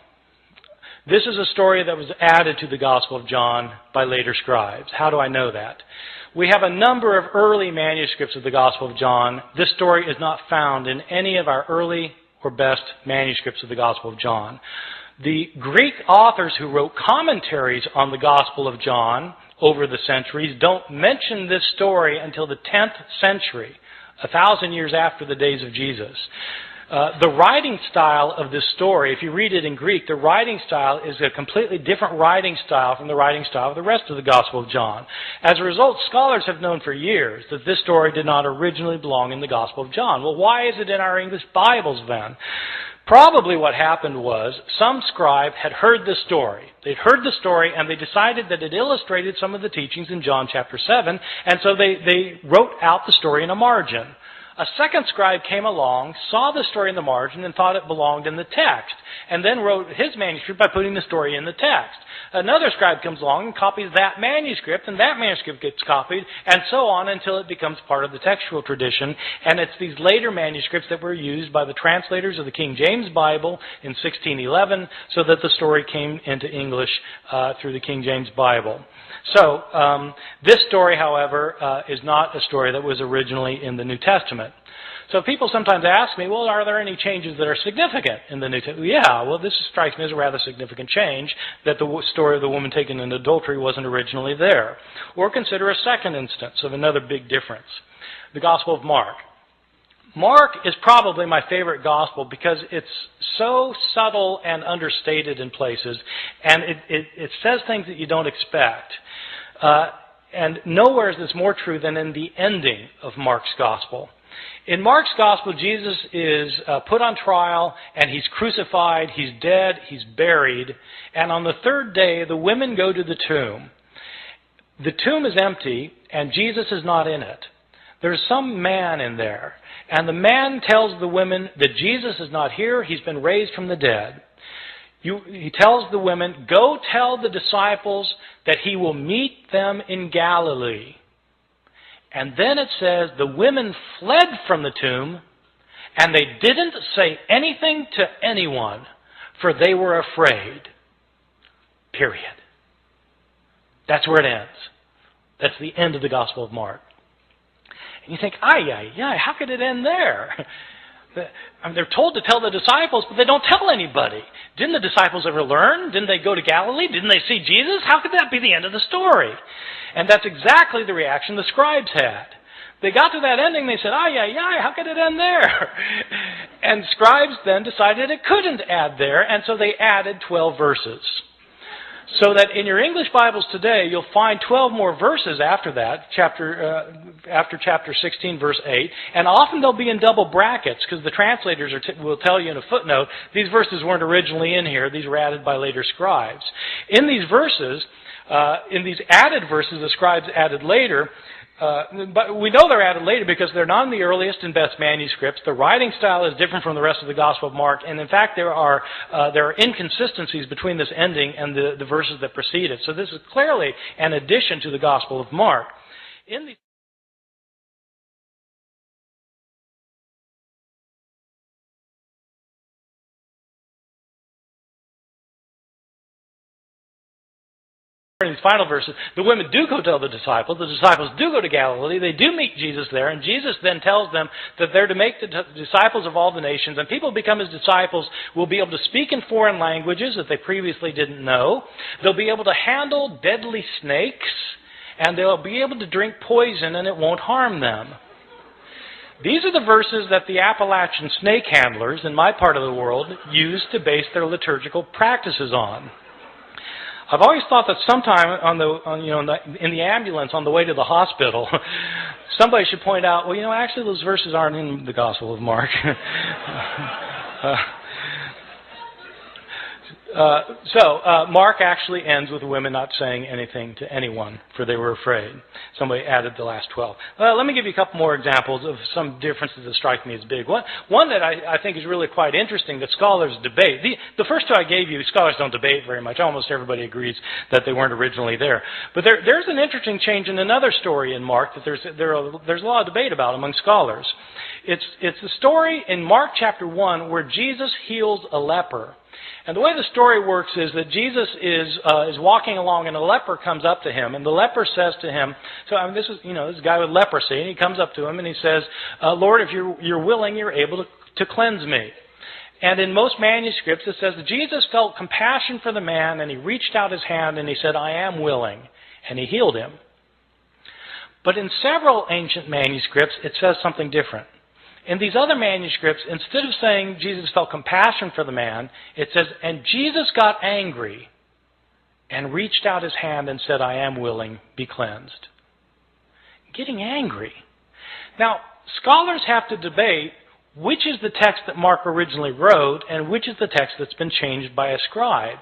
This is a story that was added to the Gospel of John by later scribes. How do I know that? We have a number of early manuscripts of the Gospel of John. This story is not found in any of our early or best manuscripts of the Gospel of John. The Greek authors who wrote commentaries on the Gospel of John over the centuries don't mention this story until the 10th century, 1,000 years after the days of Jesus. The writing style of this story, if you read it in Greek, the writing style is a completely different writing style from the writing style of the rest of the Gospel of John. As a result, scholars have known for years that this story did not originally belong in the Gospel of John. Well, why is it in our English Bibles then? Probably what happened was some scribe had heard this story. They'd heard the story and they decided that it illustrated some of the teachings in John chapter 7, and so they wrote out the story in a margin. A second scribe came along, saw the story in the margin, and thought it belonged in the text, and then wrote his manuscript by putting the story in the text. Another scribe comes along and copies that manuscript, and that manuscript gets copied, and so on until it becomes part of the textual tradition. And it's these later manuscripts that were used by the translators of the King James Bible in 1611, so that the story came into English through the King James Bible. So, this story, however, is not a story that was originally in the New Testament. So people sometimes ask me, well, are there any changes that are significant in the New Testament? Yeah, well, this strikes me as a rather significant change, that the story of the woman taken in adultery wasn't originally there. Or consider a second instance of another big difference, the Gospel of Mark. Mark is probably my favorite gospel because it's so subtle and understated in places, and it says things that you don't expect. And nowhere is this more true than in the ending of Mark's gospel. In Mark's gospel, Jesus is put on trial, and he's crucified, he's dead, he's buried, and on the third day, the women go to the tomb. The tomb is empty, and Jesus is not in it. There's some man in there. And the man tells the women that Jesus is not here, he's been raised from the dead. He tells the women, go tell the disciples that he will meet them in Galilee. And then it says the women fled from the tomb, and they didn't say anything to anyone, for they were afraid. Period. That's where it ends. That's the end of the Gospel of Mark. And you think, how could it end there? They're told to tell the disciples, but they don't tell anybody. Didn't the disciples ever learn? Didn't they go to Galilee? Didn't they see Jesus? How could that be the end of the story? And that's exactly the reaction the scribes had. They got to that ending, they said, how could it end there? And scribes then decided it couldn't add there, and so they added 12 verses. So that in your English Bibles today, you'll find 12 more verses after that, after chapter 16, verse 8. And often they'll be in double brackets, because the translators will tell you in a footnote, these verses weren't originally in here, these were added by later scribes. In these verses, in these added verses the scribes added later, but we know they're added later because they're not in the earliest and best manuscripts. The writing style is different from the rest of the Gospel of Mark, and in fact there are inconsistencies between this ending and the verses that precede it. So this is clearly an addition to the Gospel of Mark. In the these final verses, the women do go tell the disciples do go to Galilee, they do meet Jesus there, and Jesus then tells them that they're to make the disciples of all the nations, and people become his disciples will be able to speak in foreign languages that they previously didn't know. They'll be able to handle deadly snakes, and they'll be able to drink poison and it won't harm them. These are the verses that the Appalachian snake handlers in my part of the world use to base their liturgical practices on. I've always thought that sometime in the ambulance on the way to the hospital, somebody should point out, actually those verses aren't in the Gospel of Mark. Mark actually ends with the women not saying anything to anyone, for they were afraid. Somebody added the last 12. Let me give you a couple more examples of some differences that strike me as big. One that I think is really quite interesting that scholars debate. The first two I gave you, scholars don't debate very much. Almost everybody agrees that they weren't originally there. But there's an interesting change in another story in Mark that there's a lot of debate about among scholars. It's a story in Mark chapter 1 where Jesus heals a leper. And the way the story works is that Jesus is walking along, and a leper comes up to him, and the leper says to him, this is this guy with leprosy, and he comes up to him and he says, "Lord, if you're willing, you're able to cleanse me." And in most manuscripts it says that Jesus felt compassion for the man, and he reached out his hand and he said, "I am willing," and he healed him. But in several ancient manuscripts it says something different. In these other manuscripts, instead of saying Jesus felt compassion for the man, it says, "And Jesus got angry and reached out his hand and said, 'I am willing, be cleansed.'" Getting angry. Now, scholars have to debate which is the text that Mark originally wrote and which is the text that's been changed by a scribe.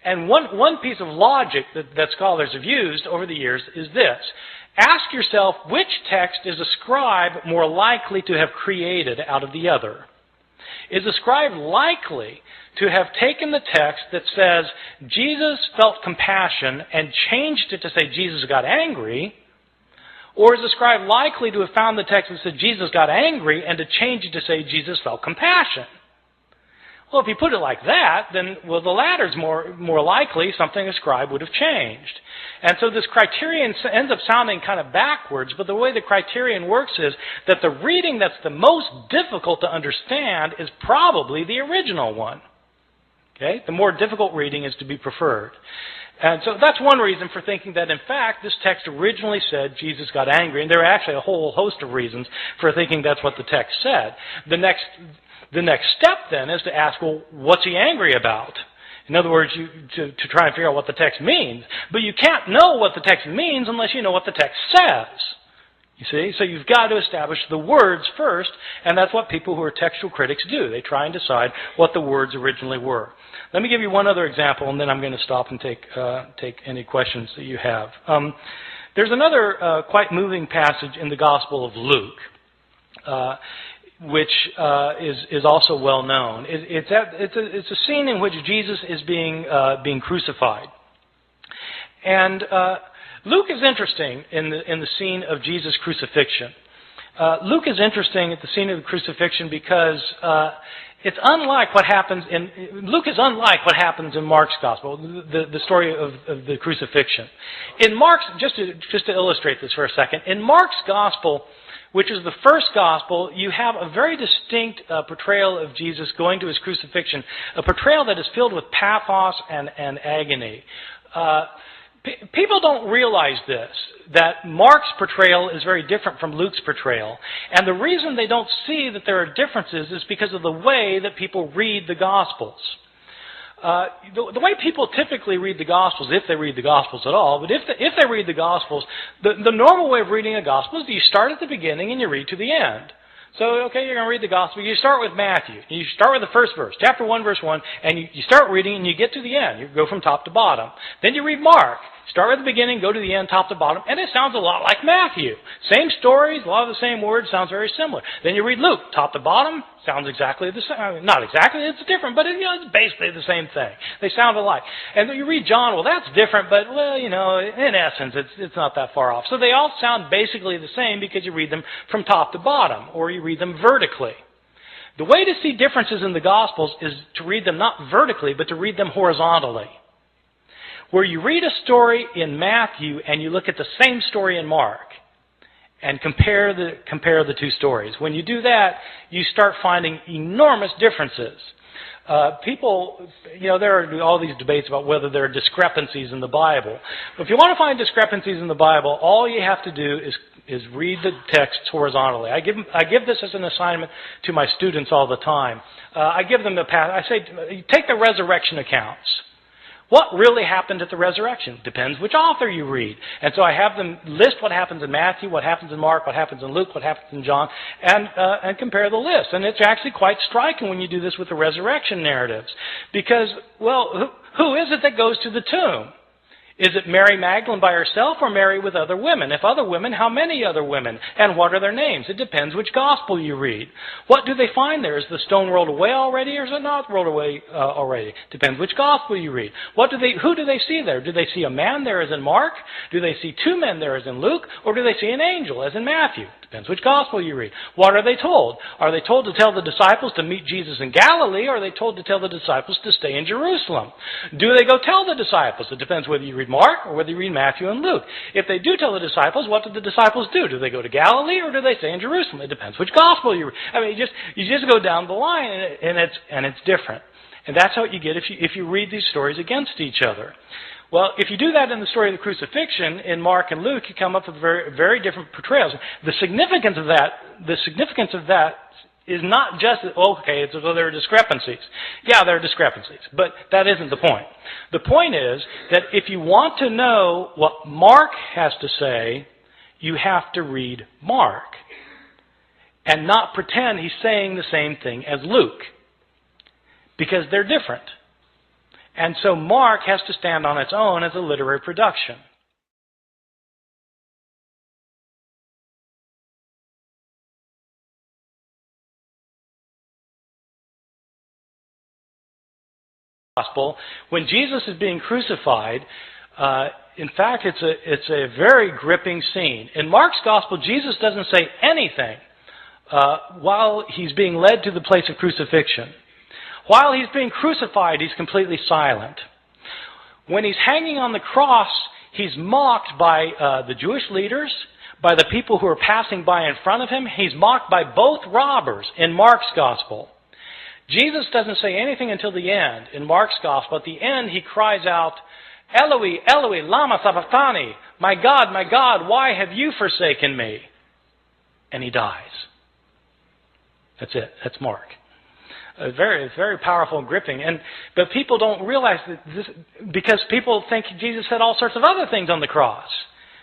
And one piece of logic that scholars have used over the years is this. Ask yourself, which text is a scribe more likely to have created out of the other? Is a scribe likely to have taken the text that says Jesus felt compassion and changed it to say Jesus got angry? Or is the scribe likely to have found the text that said Jesus got angry and to change it to say Jesus felt compassion? Well, if you put it like that, then, the latter's more likely something a scribe would have changed. And so this criterion ends up sounding kind of backwards, but the way the criterion works is that the reading that's the most difficult to understand is probably the original one. Okay? The more difficult reading is to be preferred. And so that's one reason for thinking that, in fact, this text originally said Jesus got angry, and there are actually a whole host of reasons for thinking that's what the text said. The next step, then, is to ask, well, what's he angry about? In other words, to try and figure out what the text means. But you can't know what the text means unless you know what the text says. You see? So you've got to establish the words first, and that's what people who are textual critics do. They try and decide what the words originally were. Let me give you one other example, and then I'm going to stop and take any questions that you have. There's another quite moving passage in the Gospel of Luke. Which is also well known. It's a scene in which Jesus is being crucified, and Luke is interesting in the scene of Jesus' crucifixion. Luke is interesting at the scene of the crucifixion because it's unlike what happens in Luke is unlike what happens in Mark's gospel, the story of the crucifixion. In Mark's, just to illustrate this for a second, in Mark's gospel, which is the first gospel, you have a very distinct portrayal of Jesus going to his crucifixion, a portrayal that is filled with pathos and agony. People don't realize this, that Mark's portrayal is very different from Luke's portrayal. And the reason they don't see that there are differences is because of the way that people read the Gospels. The way people typically read the Gospels, if they read the Gospels at all, but if they read the Gospels, the normal way of reading a Gospel is you start at the beginning and you read to the end. So, okay, you're going to read the Gospel. You start with Matthew. You start with the first verse, chapter 1, verse 1, and you start reading and you get to the end. You go from top to bottom. Then you read Mark. Start with the beginning, go to the end, top to bottom, and it sounds a lot like Matthew. Same stories, a lot of the same words, sounds very similar. Then you read Luke, top to bottom, sounds exactly the same. Not exactly, it's different, but it's basically the same thing. They sound alike. And then you read John, well, that's different, but, in essence, it's not that far off. So they all sound basically the same because you read them from top to bottom, or you read them vertically. The way to see differences in the Gospels is to read them not vertically, but to read them horizontally. Where you read a story in Matthew and you look at the same story in Mark and compare the two stories. When you do that, you start finding enormous differences. People, there are all these debates about whether there are discrepancies in the Bible. But if you want to find discrepancies in the Bible, all you have to do is read the texts horizontally. I give this as an assignment to my students all the time. I give them I say, take the resurrection accounts. What really happened at the resurrection? Depends which author you read. And so I have them list what happens in Matthew, what happens in Mark, what happens in Luke, what happens in John, and compare the list. And it's actually quite striking when you do this with the resurrection narratives. Because, well, who is it that goes to the tomb? Is it Mary Magdalene by herself or Mary with other women? If other women, how many other women? And what are their names? It depends which gospel you read. What do they find there? Is the stone rolled away already or is it not rolled away already? Depends which gospel you read. Who do they see there? Do they see a man there as in Mark? Do they see two men there as in Luke? Or do they see an angel as in Matthew? Depends which gospel you read. What are they told? Are they told to tell the disciples to meet Jesus in Galilee, or are they told to tell the disciples to stay in Jerusalem? Do they go tell the disciples? It depends whether you read Mark or whether you read Matthew and Luke. If they do tell the disciples, what do the disciples do? Do they go to Galilee, or do they stay in Jerusalem? It depends which gospel you read. I mean, you just go down the line, and it's different. And that's what you get if you read these stories against each other. Well, if you do that in the story of the crucifixion in Mark and Luke, you come up with very, very different portrayals. The significance of that is not just, okay, so there are discrepancies. Yeah, there are discrepancies, but that isn't the point. The point is that if you want to know what Mark has to say, you have to read Mark and not pretend he's saying the same thing as Luke, because they're different. And so Mark has to stand on its own as a literary production. Gospel, when Jesus is being crucified, in fact, it's a very gripping scene. In Mark's Gospel, Jesus doesn't say anything while he's being led to the place of crucifixion. While he's being crucified, he's completely silent. When he's hanging on the cross, he's mocked by the Jewish leaders, by the people who are passing by in front of him. He's mocked by both robbers in Mark's Gospel. Jesus doesn't say anything until the end in Mark's Gospel. At the end, he cries out, Eloi, Eloi, lama sabachthani, my God, why have you forsaken me? And he dies. That's it. That's Mark. It's very powerful and gripping. But people don't realize that this, because people think Jesus said all sorts of other things on the cross.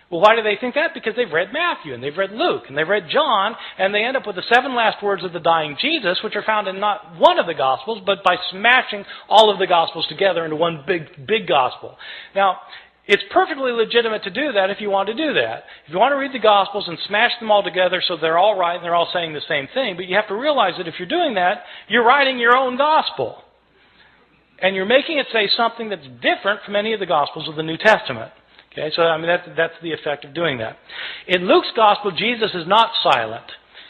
Well, why do they think that? Because they've read Matthew, and they've read Luke, and they've read John, and they end up with the 7 last words of the dying Jesus, which are found in not one of the Gospels, but by smashing all of the Gospels together into one big Gospel. Now, it's perfectly legitimate to do that if you want to do that. If you want to read the Gospels and smash them all together so they're all right and they're all saying the same thing, but you have to realize that if you're doing that, you're writing your own Gospel. And you're making it say something that's different from any of the Gospels of the New Testament. Okay, so I mean that's the effect of doing that. In Luke's Gospel, Jesus is not silent.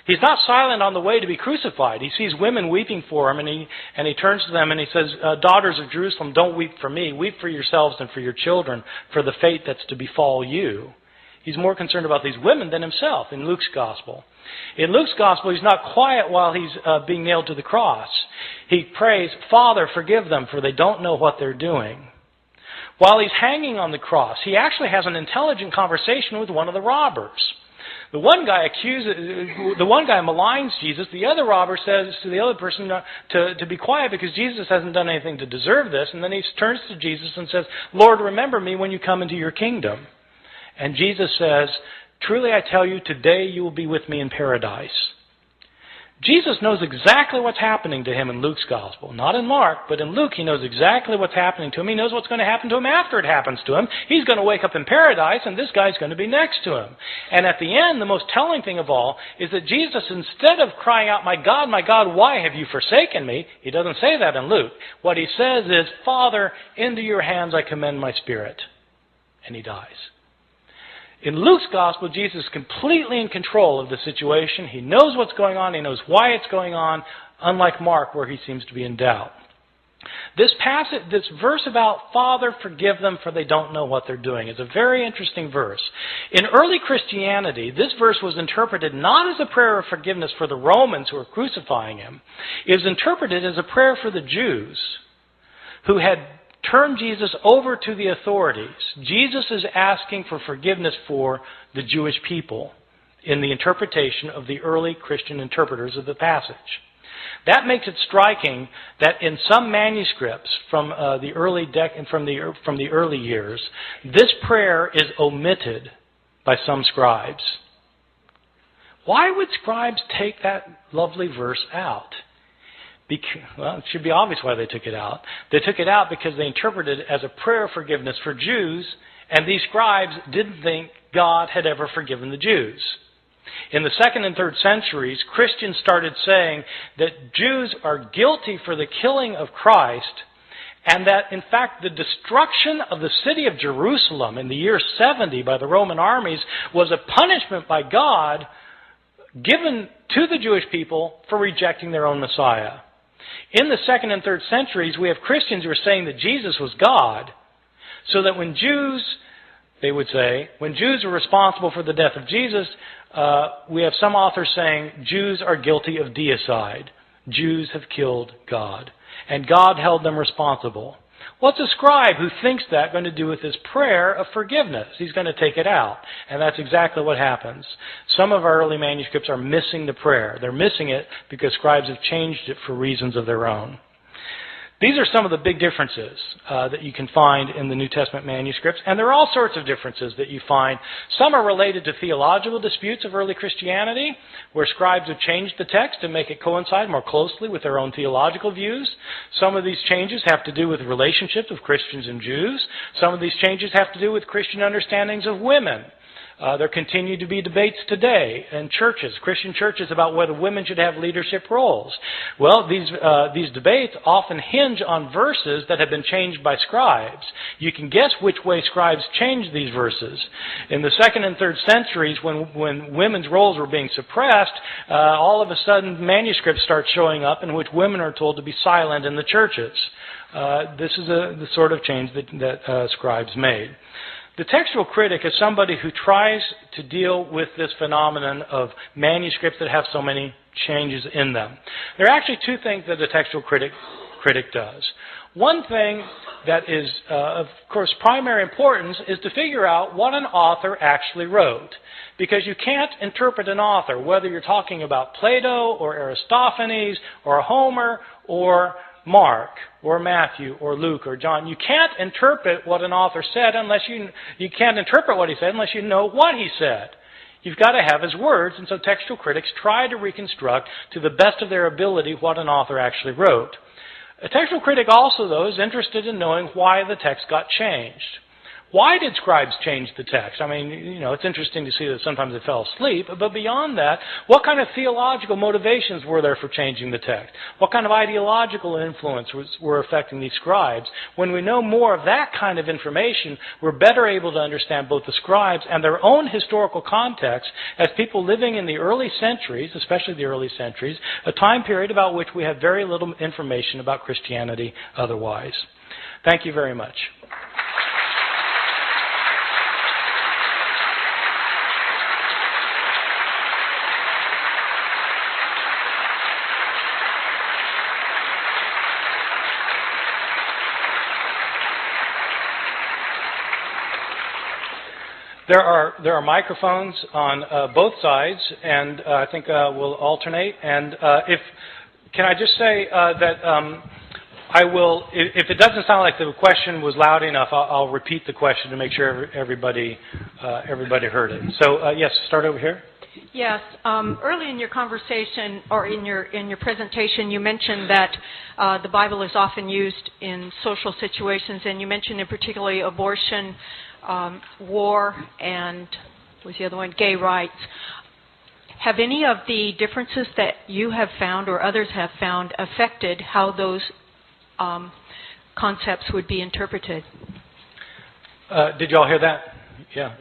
He's not silent on the way to be crucified. He sees women weeping for him, and he turns to them and he says, daughters of Jerusalem, don't weep for me. Weep for yourselves and for your children, for the fate that's to befall you. He's more concerned about these women than himself in Luke's Gospel. In Luke's Gospel, he's not quiet while he's being nailed to the cross. He prays, Father, forgive them, for they don't know what they're doing. While he's hanging on the cross, he actually has an intelligent conversation with one of the robbers. The one guy maligns Jesus. The other robber says to the other person to be quiet because Jesus hasn't done anything to deserve this. And then he turns to Jesus and says, Lord, remember me when you come into your kingdom. And Jesus says, truly I tell you, today you will be with me in paradise. Jesus knows exactly what's happening to him in Luke's Gospel. Not in Mark, but in Luke he knows exactly what's happening to him. He knows what's going to happen to him after it happens to him. He's going to wake up in paradise, and this guy's going to be next to him. And at the end, the most telling thing of all is that Jesus, instead of crying out, my God, why have you forsaken me? He doesn't say that in Luke. What he says is, Father, into your hands I commend my spirit. And he dies. In Luke's Gospel, Jesus is completely in control of the situation. He knows what's going on. He knows why it's going on, unlike Mark, where he seems to be in doubt. This verse about Father, forgive them, for they don't know what they're doing, is a very interesting verse. In early Christianity, this verse was interpreted not as a prayer of forgiveness for the Romans who were crucifying him. It was interpreted as a prayer for the Jews who had turned Jesus over to the authorities. Jesus is asking for forgiveness for the Jewish people in the interpretation of the early Christian interpreters of the passage. That makes it striking that in some manuscripts from the early years, this prayer is omitted by some scribes. Why would scribes take that lovely verse out? Well, it should be obvious why they took it out. They took it out because they interpreted it as a prayer of forgiveness for Jews, and these scribes didn't think God had ever forgiven the Jews. In the 2nd and 3rd centuries, Christians started saying that Jews are guilty for the killing of Christ, and that, in fact, the destruction of the city of Jerusalem in the year 70 by the Roman armies was a punishment by God given to the Jewish people for rejecting their own Messiah. In the 2nd and 3rd centuries, we have Christians who are saying that Jesus was God, so that when Jews, they would say, when Jews are responsible for the death of Jesus, we have some authors saying Jews are guilty of deicide. Jews have killed God, and God held them responsible. What's a scribe who thinks that going to do with his prayer of forgiveness? He's going to take it out. And that's exactly what happens. Some of our early manuscripts are missing the prayer. They're missing it because scribes have changed it for reasons of their own. These are some of the big differences that you can find in the New Testament manuscripts, and there are all sorts of differences that you find. Some are related to theological disputes of early Christianity, where scribes have changed the text to make it coincide more closely with their own theological views. Some of these changes have to do with relationships of Christians and Jews. Some of these changes have to do with Christian understandings of women. There continue to be debates today in churches, Christian churches, about whether women should have leadership roles. Well, these debates often hinge on verses that have been changed by scribes. You can guess which way scribes changed these verses. In the 2nd and 3rd centuries, when women's roles were being suppressed, all of a sudden manuscripts start showing up in which women are told to be silent in the churches. This is the sort of change that scribes made. The textual critic is somebody who tries to deal with this phenomenon of manuscripts that have so many changes in them. There are actually two things that the textual critic does. One thing that is, of course, primary importance is to figure out what an author actually wrote. Because you can't interpret an author, whether you're talking about Plato or Aristophanes or Homer or Mark or Matthew or Luke or John. You can't interpret what an author said unless you can't interpret what he said unless you know what he said. You've got to have his words, and so textual critics try to reconstruct to the best of their ability what an author actually wrote. A textual critic also, though, is interested in knowing why the text got changed. Why did scribes change the text? I mean, it's interesting to see that sometimes they fell asleep, but beyond that, what kind of theological motivations were there for changing the text? What kind of ideological influence were affecting these scribes? When we know more of that kind of information, we're better able to understand both the scribes and their own historical context as people living in the early centuries, especially the early centuries, a time period about which we have very little information about Christianity otherwise. Thank you very much. There are microphones on both sides, and I think we'll alternate. And can I just say that I will, if it doesn't sound like the question was loud enough, I'll repeat the question to make sure everybody heard it. So yes, start over here. Yes. Early in your conversation or in your presentation, you mentioned that the Bible is often used in social situations, and you mentioned in particularly abortion, war, and what was the other one? Gay rights. Have any of the differences that you have found or others have found affected how those concepts would be interpreted? Did you all hear that? Yeah.